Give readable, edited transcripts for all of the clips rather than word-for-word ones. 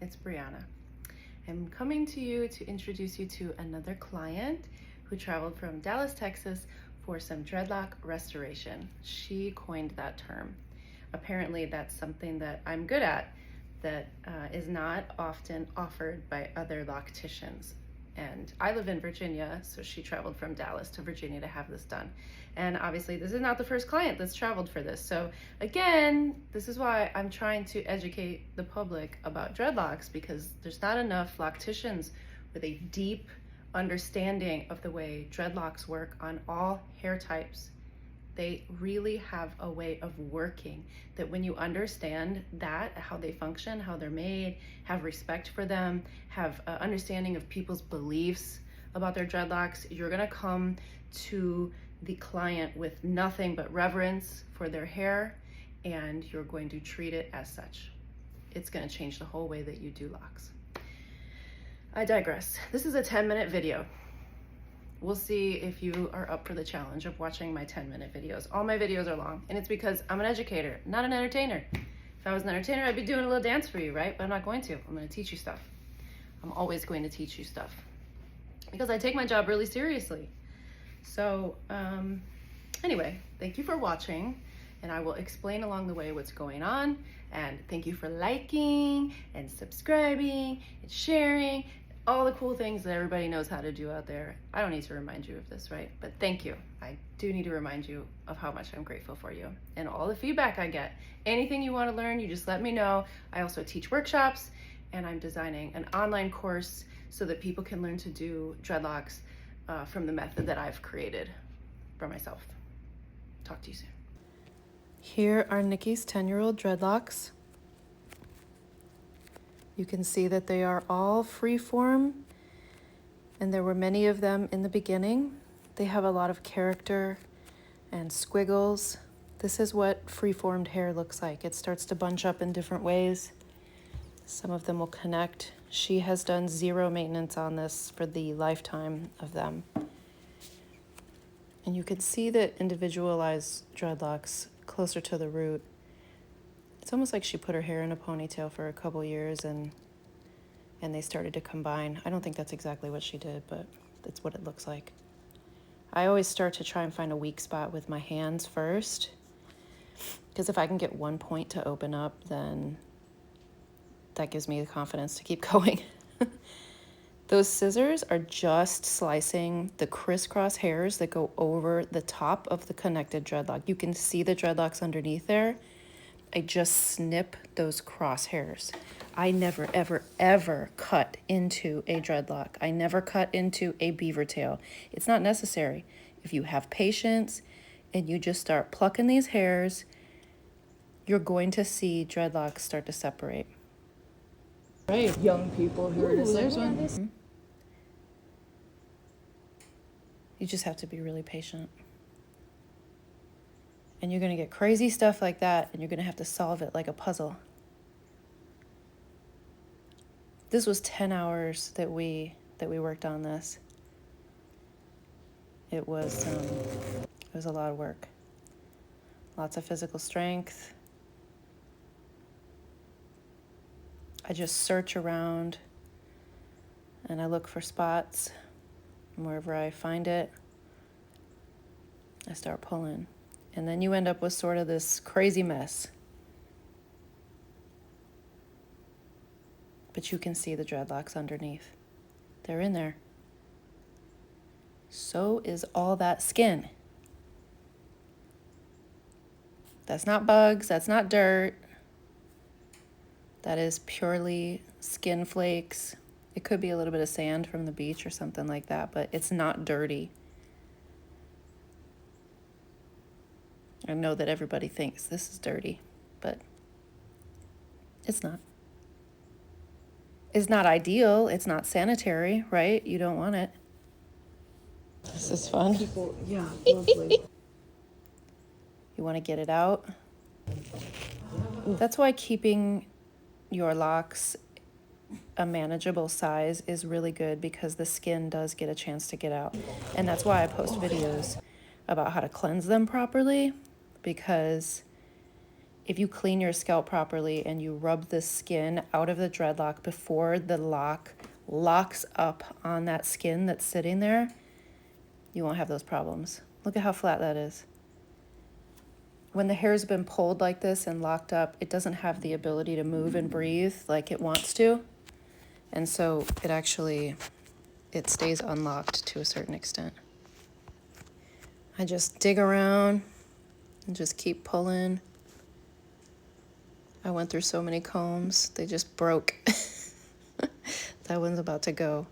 it's Brianna. I'm coming to you to introduce you to another client who traveled from Dallas, Texas for some dreadlock restoration. She coined that term. Apparently that's something that I'm good at that is not often offered by other locticians. And I live in Virginia, so she traveled from Dallas to Virginia to have this done. And obviously this is not the first client that's traveled for this. So again, this is why I'm trying to educate the public about dreadlocks, because there's not enough locticians with a deep understanding of the way dreadlocks work on all hair types. They really have a way of working that when you understand that, how they function, how they're made, have respect for them, have an understanding of people's beliefs about their dreadlocks, you're gonna come to the client with nothing but reverence for their hair, and you're going to treat it as such. It's gonna change the whole way that you do locks. I digress. This is a 10-minute video. We'll see if you are up for the challenge of watching my 10-minute videos. All my videos are long, and it's because I'm an educator, not an entertainer. If I was an entertainer, I'd be doing a little dance for you, right? But I'm not going to. I'm going to teach you stuff. I'm always going to teach you stuff because I take my job really seriously. So anyway, thank you for watching, and I will explain along the way what's going on. And thank you for liking and subscribing and sharing, all the cool things that everybody knows how to do out there. I don't need to remind you of this, right? But thank you. I do need to remind you of how much I'm grateful for you and all the feedback I get. Anything you want to learn, you just let me know. I also teach workshops, and I'm designing an online course so that people can learn to do dreadlocks from the method that I've created for myself. Talk to you soon. Here are Nikki's 10-year-old dreadlocks. You can see that they are all freeform, and there were many of them in the beginning. They have a lot of character and squiggles. This is what freeformed hair looks like. It starts to bunch up in different ways. Some of them will connect. She has done zero maintenance on this for the lifetime of them. And you can see that individualized dreadlocks closer to the root. It's almost like she put her hair in a ponytail for a couple years and they started to combine. I don't think that's exactly what she did, but that's what it looks like. I always start to try and find a weak spot with my hands first, because if I can get one point to open up, then that gives me the confidence to keep going. Those scissors are just slicing the crisscross hairs that go over the top of the connected dreadlock. You can see the dreadlocks underneath there. I just snip those cross hairs. I never, ever, ever cut into a dreadlock. I never cut into a beaver tail. It's not necessary. If you have patience and you just start plucking these hairs, you're going to see dreadlocks start to separate. Right, young people who are just there's one. You just have to be really patient. And you're going to get crazy stuff like that, and you're going to have to solve it like a puzzle. This was 10 hours that we worked on this. It was a lot of work. Lots of physical strength. I just search around and I look for spots, and wherever I find it, I start pulling. And then you end up with sort of this crazy mess. But you can see the dreadlocks underneath. They're in there. So is all that skin. That's not bugs, that's not dirt. That is purely skin flakes. It could be a little bit of sand from the beach or something like that, but it's not dirty. I know that everybody thinks this is dirty, but it's not. It's not ideal. It's not sanitary, right? You don't want it. This is fun. People, yeah, lovely. You want to get it out. That's why keeping your locks a manageable size is really good, because the skin does get a chance to get out. And that's why I post videos about how to cleanse them properly, because if you clean your scalp properly and you rub the skin out of the dreadlock before the lock locks up on that skin that's sitting there, you won't have those problems. Look at how flat that is. When the hair's been pulled like this and locked up, it doesn't have the ability to move and breathe like it wants to. And so it stays unlocked to a certain extent. I just dig around and just keep pulling. I went through so many combs, they just broke. That one's about to go.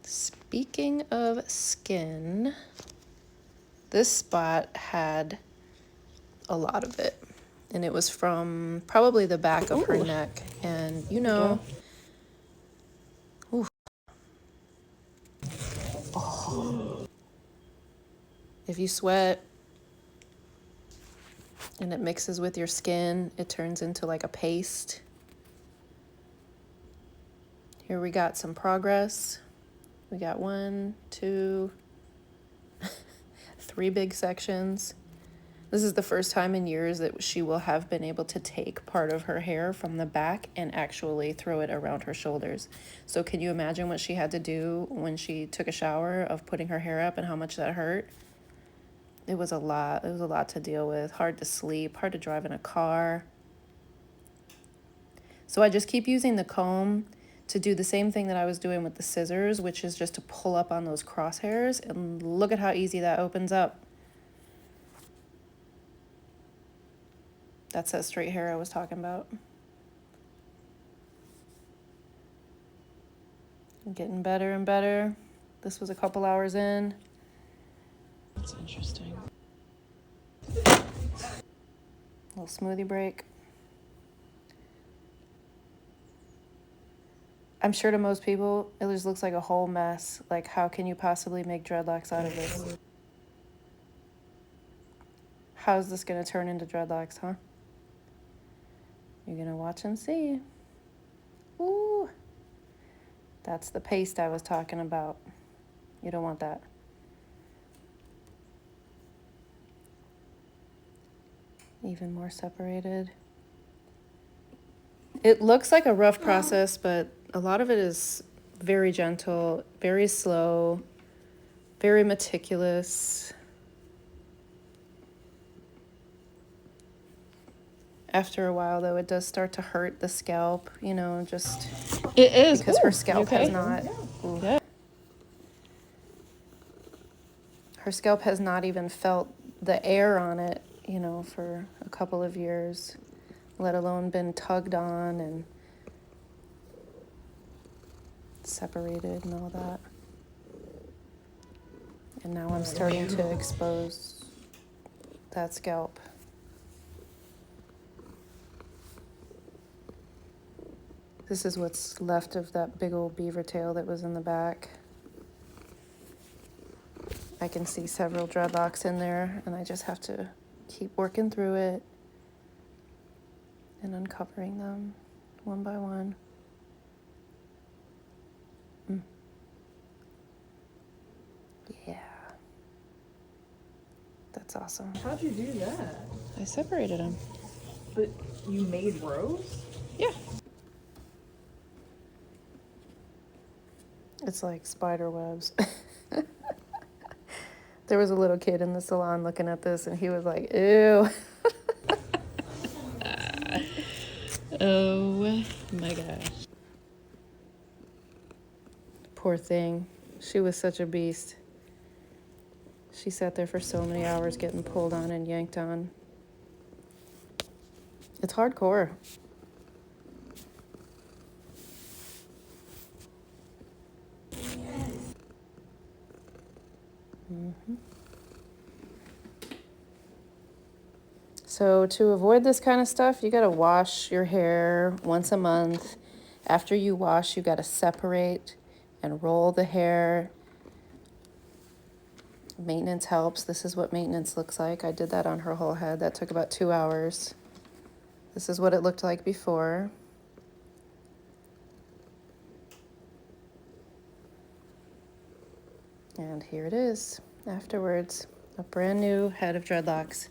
Speaking of skin, this spot had a lot of it. And it was from probably the back of her neck. And you know, if you sweat and it mixes with your skin, it turns into like a paste. Here we got some progress. We got 1, 2, 3 big sections. This is the first time in years that she will have been able to take part of her hair from the back and actually throw it around her shoulders. So can you imagine what she had to do when she took a shower of putting her hair up and how much that hurt? It was a lot. It was a lot to deal with. Hard to sleep, hard to drive in a car. So I just keep using the comb to do the same thing that I was doing with the scissors, which is just to pull up on those crosshairs, and look at how easy that opens up. That's that straight hair I was talking about. Getting better and better. This was a couple hours in. That's interesting. Little smoothie break. I'm sure to most people, it just looks like a whole mess. Like, how can you possibly make dreadlocks out of this? How's this gonna turn into dreadlocks, huh? You're gonna watch and see. Ooh, that's the paste I was talking about. You don't want that. Even more separated. It looks like a rough process, but a lot of it is very gentle, very slow, very meticulous. After a while, though, it does start to hurt the scalp, you know, just It is. because her scalp has not. Yeah. Her scalp has not even felt the air on it, you know, for a couple of years, let alone been tugged on and separated and all that. And now I'm starting to expose that scalp. This is what's left of that big old beaver tail that was in the back. I can see several dreadlocks in there, and I just have to keep working through it and uncovering them one by one. Yeah. That's awesome. How'd you do that? I separated them. But you made rows? Yeah. It's like spider webs. There was a little kid in the salon looking at this, and he was like, ew. Oh my gosh. Poor thing. She was such a beast. She sat there for so many hours getting pulled on and yanked on. It's hardcore. So to avoid this kind of stuff, you gotta wash your hair once a month. After you wash, you gotta separate and roll the hair. Maintenance helps. This is what maintenance looks like. I did that on her whole head. That took about 2 hours. This is what it looked like before. And here it is afterwards. A brand new head of dreadlocks.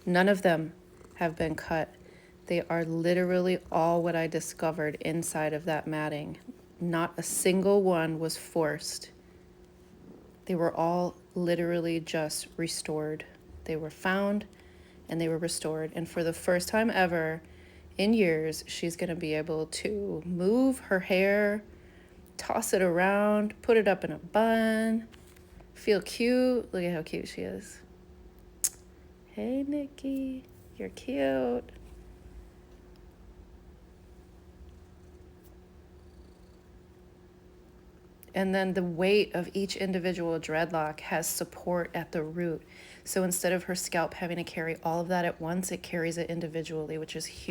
None of them have been cut. They are literally all what I discovered inside of that matting. Not a single one was forced. They were all literally just restored. They were found and they were restored. And for the first time ever in years, she's going to be able to move her hair, toss it around, put it up in a bun, feel cute. Look at how cute she is. Hey, Nikki, you're cute. And then the weight of each individual dreadlock has support at the root. So instead of her scalp having to carry all of that at once, it carries it individually, which is huge.